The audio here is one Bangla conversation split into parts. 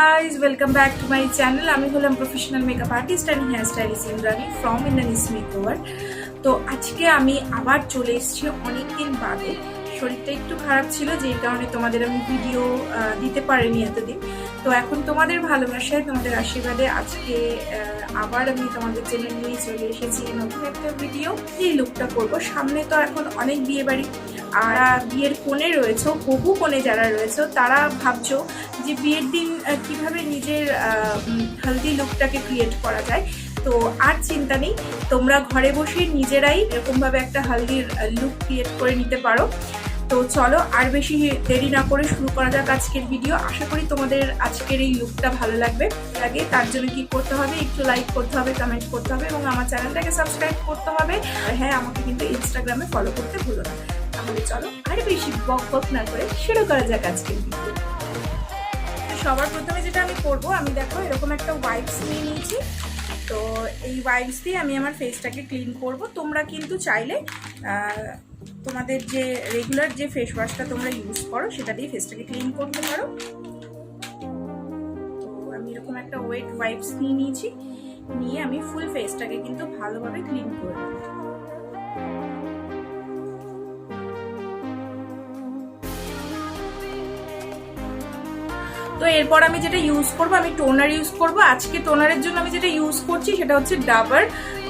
guys, welcome back to my channel. আমি হলাম professional makeup artist and hair stylist Indrani from indrani'smakeover। তো আজকে আমি আবার চলে এসেছি অনেকদিন বাদে। শরীরটা একটু খারাপ ছিল, যেই কারণে তোমাদের আমি ভিডিও দিতে পারিনি এতদিন। তো এখন তোমাদের ভালোবাসায়, তোমাদের আশীর্বাদে আজকে আবার আমি তোমাদের জন্য নিয়ে চলে এসেছি নতুন একটা ভিডিও। এই লুকটা করবো। সামনে তো এখন অনেক বিয়ে বাড়ি, আর বিয়ের কোণে রয়েছে, বহু কোণে যারা রয়েছে তারা ভাবছো যে বিয়ের দিন কিভাবে নিজের হলদি লুকটাকে ক্রিয়েট করা যায়। তো আর চিন্তা নেই, তোমরা ঘরে বসে নিজেরাই এরকমভাবে একটা হলদির লুক ক্রিয়েট করে নিতে পারো। তো চলো আর বেশি দেরি না করে শুরু করা যাক আজকের ভিডিও। আশা করি তোমাদের আজকের এই লুকটা ভালো লাগবে। আগে তার জন্য কি করতে হবে, একটু লাইক করতে হবে, কমেন্ট করতে হবে এবং আমার চ্যানেলটাকে সাবস্ক্রাইব করতে হবে। আর হ্যাঁ, আমাকে কিন্তু ইনস্টাগ্রামে ফলো করতে ভুলো না। তাহলে চলো আর বেশি বক না করে শুরু করা যাক আজকের ভিডিও। সবার প্রথমে যেটা আমি করবো, আমি দেখো এরকম একটা ওয়াইপস নিয়ে নিয়েছি। তো এই ওয়াইপস দিয়ে আমি আমার ফেসটাকে ক্লিন করব। তোমরা কিন্তু চাইলে তোমাদের যে রেগুলার যে ফেস ওয়াশটা তোমরা ইউজ করো সেটা দিয়ে ফেসটাকে ক্লিন করতে পারো। তো আমি এরকম একটা ওয়েট ওয়াইপস নিয়ে নিয়েছি, নিয়ে আমি ফুল ফেসটাকে কিন্তু ভালোভাবে ক্লিন করে নেব। তো এরপর আমি যেটা ইউজ করব, আমি টোনার ইউজ করব। আজকে টোনারের জন্য আমি যেটা ইউজ করছি সেটা হচ্ছে ডাবর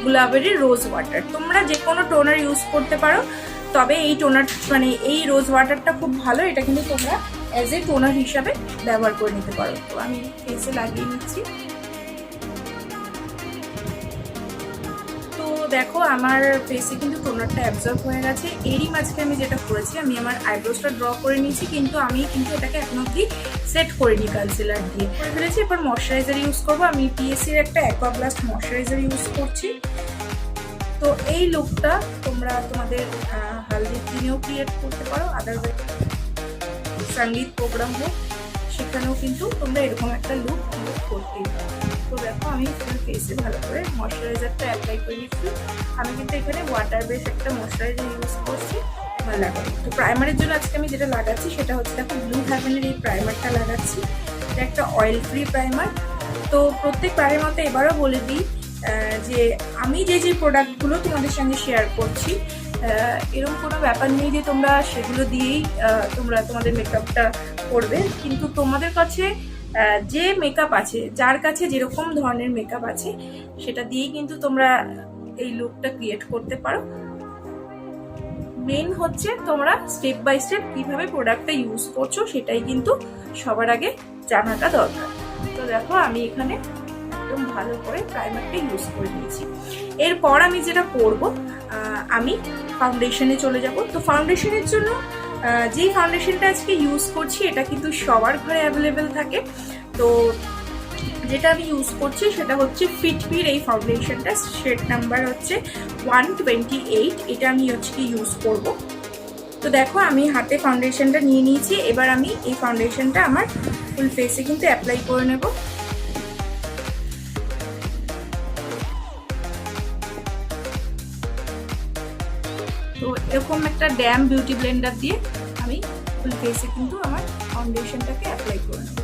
গুলাবেরি রোজ ওয়াটার। তোমরা যে কোনো টোনার ইউজ করতে পারো, তবে এই টোনার মানে এই রোজ ওয়াটারটা খুব ভালো। এটা কিন্তু তোমরা অ্যাজ এ টোনার হিসাবে ব্যবহার করে নিতে পারো। তো আমি ফেসে লাগিয়ে নিচ্ছি। দেখো আমার ফেসে কিন্তু টোনারটা অ্যাবজর্ব হয়ে গেছে। এরই মাঝখানে আমি যেটা করেছি, আমি আমার আইব্রোসটা ড্র করে নিয়েছি, কিন্তু আমি কিন্তু এটাকে এখন অব্দি সেট করিনি কনসিলার দিয়ে করে ফেলেছি। এবার ময়শ্চারাইজার ইউজ করবো। আমি পিএসসির একটা অ্যাকোয়াব্লাস্ট ময়শ্চারাইজার ইউজ করছি। তো এই লুকটা তোমরা তোমাদের হলদির দিনেও ক্রিয়েট করতে পারো, আদারওয়াইজ সঙ্গীত প্রোগ্রাম হোক সেখানেও কিন্তু তোমরা এরকম একটা লুক করতেই পারো। তো দেখো আমি ফুল ফেসে ভালো করে ময়শ্চারাইজারটা অ্যাপ্লাই করে নিচ্ছি। আমি কিন্তু এখানে ওয়াটার বেস একটা ময়শ্চারাইজার ইউজ করছি লাগাবো। তো প্রাইমারের জন্য আজকে আমি যেটা লাগাচ্ছি সেটা হচ্ছে দেখো ব্লু হ্যাভেনের এই প্রাইমারটা লাগাচ্ছি। এটা একটা অয়েল ফ্রি প্রাইমার। তো প্রত্যেক বারের মতো এবারও বলে দিই যে আমি যে প্রোডাক্টগুলো তোমাদের সঙ্গে শেয়ার করছি, এরকম কোনো ব্যাপার নেই যে তোমরা সেগুলো দিয়েই তোমরা তোমাদের মেকআপটা করবে। কিন্তু তোমাদের কাছে যে মেকআপ আছে, যার কাছে যেরকম ধরনের মেকআপ আছে, সেটা দিয়েই কিন্তু তোমরা এই লুকটা ক্রিয়েট করতে পারো। মেইন হচ্ছে তোমরা স্টেপ বাই স্টেপ কিভাবে প্রোডাক্টটা ইউজ করছো সেটাই কিন্তু সবার আগে জানাটা দরকার। তো দেখো আমি এখানে একদম ভালো করে প্রাইমারটা ইউজ করে নিয়েছি। এরপর আমি যেটা করব, আমি ফাউন্ডেশনে চলে যাব। তো ফাউন্ডেশনের জন্য যেই ফাউন্ডেশনটা আজকে ইউজ করছি এটা কিন্তু সবার ঘরে অ্যাভেলেবেল থাকে। তো যেটা আমি ইউজ করছি সেটা হচ্ছে ফিটমির এই ফাউন্ডেশনটা, শেড নাম্বার হচ্ছে 128। এটা আমি হচ্ছে ইউজ করব। তো দেখো আমি হাতে ফাউন্ডেশনটা নিয়ে নিয়েছি। এবার আমি এই ফাউন্ডেশনটা আমার ফুল ফেসে কিন্তু অ্যাপ্লাই করে নেব। তো এরকম একটা ড্যাম বিউটি ব্লেন্ডার দিয়ে আমি ফুল ফেসে কিন্তু আমার ফাউন্ডেশনটাকে অ্যাপ্লাই করে নেব।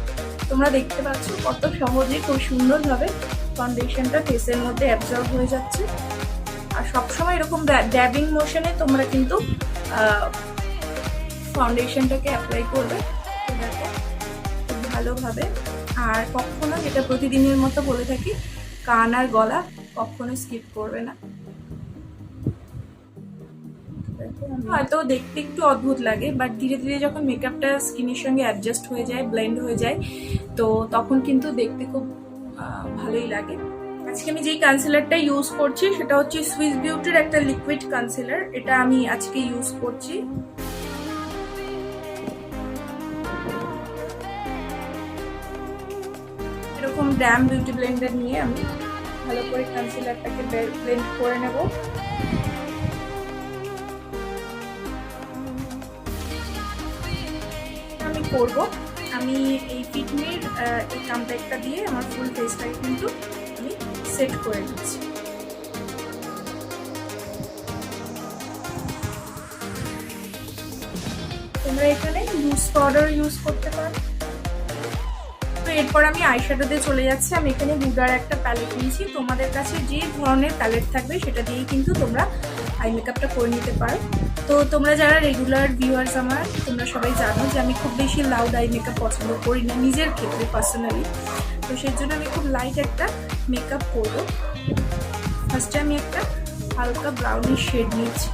তোমরা দেখতে পাচ্ছ কত সহজে খুব সুন্দরভাবে ফাউন্ডেশনটা ফেসের মধ্যে অ্যাবজর্ব হয়ে যাচ্ছে। আর সবসময় এরকম ড্যাবিং মোশনে তোমরা কিন্তু ফাউন্ডেশনটাকে অ্যাপ্লাই করবে খুব ভালোভাবে। আর কখনো, যেটা প্রতিদিনের মতো বলে থাকি, কান আর গলা কখনো স্কিপ করবে না। হয়তো দেখতে একটু অদ্ভুত লাগে, বাট ধীরে ধীরে যখন মেকআপটা স্কিনের সঙ্গে অ্যাডজাস্ট হয়ে যায়, ব্লেন্ড হয়ে যায়, তো তখন কিন্তু দেখতে খুব ভালোই লাগে। আজকে আমি যেই কনসিলারটা ইউজ করছি সেটা হচ্ছে সুইস বিউটির একটা লিকুইড কনসিলার। এটা আমি আজকে ইউজ করছি। এরকম ড্যাম বিউটি ব্লেন্ডার নিয়ে আমি ভালো করে কনসিলারটাকে ব্লেন্ড করে নেব। করব আমি এই ফিটমির এই কম্প্যাক্টটা দিয়ে আমার ফুল ফেসটাকে কিন্তু আমি সেট করে দিচ্ছি। তোমরা এখানে লুজ পাউডার ইউজ করতে পারো। তো এরপর আমি আইশ্যাডোতে চলে যাচ্ছি। আমি এখানে হুডার একটা প্যালেট নিয়েছি। তোমাদের কাছে যে ধরনের প্যালেট থাকবে সেটা দিয়েই কিন্তু তোমরা আই মেকআপটা করে নিতে পারো। তো তোমরা যারা রেগুলার ভিউয়ার্স আমার, তোমরা সবাই জানো যে আমি খুব বেশি লাউড আই মেকআপ পছন্দ করি না নিজের ক্ষেত্রে পার্সোনালি। তো সেই জন্য আমি খুব লাইট একটা মেকআপ করবো। ফার্স্টে আমি একটা হালকা ব্রাউনিশ শেড নিচ্ছি।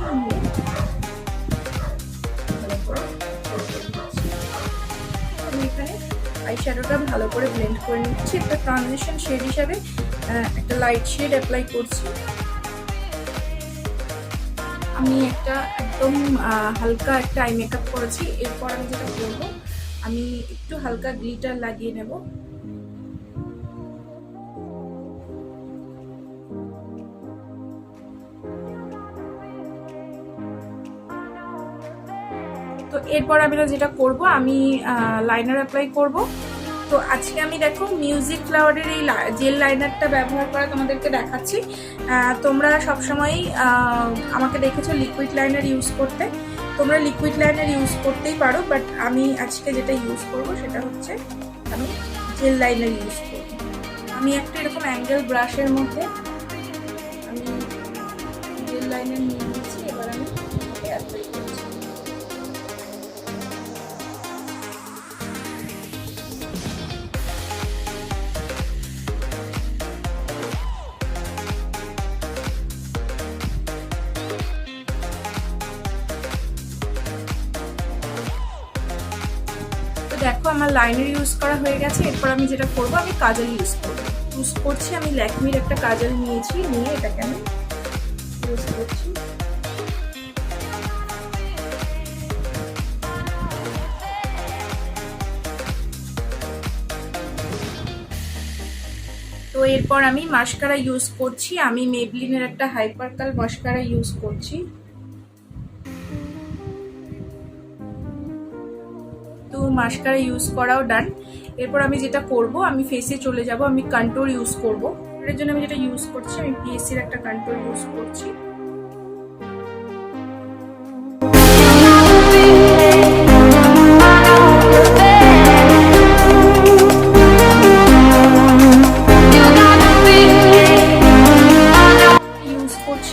আমি এখানে আইশ্যাডোটা ভালো করে ব্লেন্ড করে নিচ্ছি। একটা ট্রানজিশন শেড হিসাবে একটা লাইট শেড অ্যাপ্লাই করছি। আমি একটা একদম হালকা একটা আই মেকআপ করেছি। এরপর আমি যেটা করবো, আমি একটু হালকা গ্লিটার লাগিয়ে নেব। তো এরপর আমি যেটা করব, আমি লাইনার অ্যাপ্লাই করব। তো আজকে আমি দেখো মিউজিক ফ্লাওয়ারের এই জেল লাইনারটা ব্যবহার করা তোমাদেরকে দেখাচ্ছি। তোমরা সবসময়ই আমাকে দেখেছো লিকুইড লাইনার ইউজ করতে, তোমরা লিকুইড লাইনার ইউজ করতেই পারো, বাট আমি আজকে যেটা ইউজ করব সেটা হচ্ছে আমি জেল লাইনার ইউজ করব। আমি একটা এরকম অ্যাঙ্গেল ব্রাশের মধ্যে আমি জেল লাইনার নিয়ে নিয়েছি। এবার আমি অ্যাপ্লাই করছি। দেখো আমার লাইনার ইউজ করা হয়ে গেছে। এরপর আমি যেটা করব, আমি কাজল ইউজ করছি। আমি ল্যাকমির একটা কাজল নিয়েছি, নিয়ে এটাকে আমি ইউজ করছি। তো এরপর আমি মাস্কারা ইউজ করছি। আমি মেবলিনের একটা হাইপার কাল মাস্কারা ইউজ করছি। তো মাস্কারা ইউজ করাও ডান। এরপর আমি যেটা করব, আমি ফেসে চলে যাব। আমি কন্ট্যুর ইউজ করব। এর জন্য আমি যেটা ইউজ করছি, আমি পিএসসির একটা কন্ট্যুর ইউজ করছি।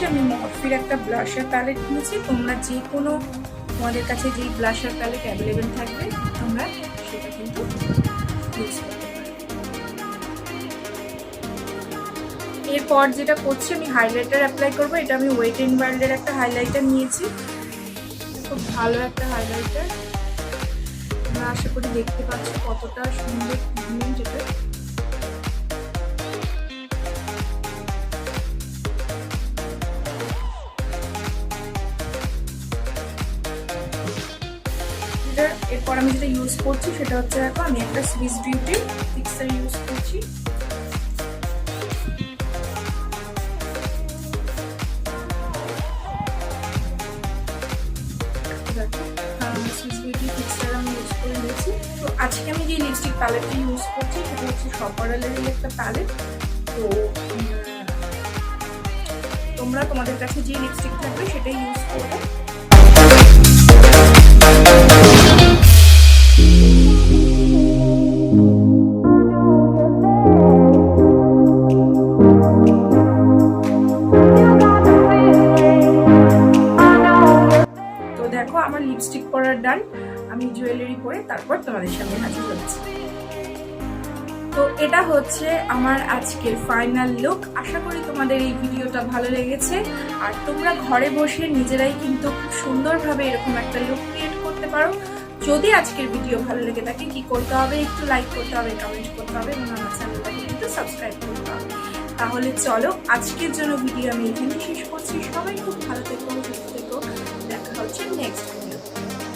আমি মরফির একটা ব্লাশার প্যালেট নিয়েছি। তোমরা যে কোনো, তোমাদের কাছে যেই ব্লাশার প্যালেট অ্যাভেলেবেল থাকবে তোমরা সেটা কিন্তু ইউজ করতে পারো। এরপর যেটা করছি, আমি হাইলাইটার অ্যাপ্লাই করব। এটা আমি ওয়েট এন্ড ওয়াইল্ডের একটা হাইলাইটার নিয়েছি, খুব ভালো একটা হাইলাইটার। তোমরা আশা করি দেখতে পাচ্ছ কতটা সুন্দর পিগমেন্ট এটা। এরপর আমি যেটা ইউজ করছি সেটা হচ্ছে, দেখো আমি একটা সুইস বিউটি ফিক্সার ইউজ করছি। সুইস বিউটি ফিক্সার আমি ইউজ করে নিয়েছি। তো আজকে আমি যে লিপস্টিক প্যালেটটা ইউজ করছি সেটা হচ্ছে শপারেলেরই একটা প্যালেট। তো তোমরা তোমাদের কাছে যে লিপস্টিক থাকবে সেটাই ইউজ করবে। আমার লিপস্টিক পরার ডান। আমি জুয়েলারি পরে তারপর তোমাদের সামনে হাজির হচ্ছি। তো এটা হচ্ছে আমার আজকের ফাইনাল লুক। আশা করি তোমাদের এই ভিডিওটা ভালো লেগেছে। আর তোমরা ঘরে বসে নিজেরাই কিন্তু খুব সুন্দরভাবে এরকম একটা লুক ক্রিয়েট করতে পারো। যদি আজকের ভিডিও ভালো লেগে থাকে, কি করতে হবে, একটু লাইক করতে হবে, কমেন্ট করতে হবে এবং আমার চ্যানেলটাকে কিন্তু সাবস্ক্রাইব করতে হবে। তাহলে চলো আজকের জন্য ভিডিও আমি এখানে শেষ করছি। সবাই খুব ভালো থেকো, সুস্থ থেকো। দেখা হচ্ছে নেক্সট।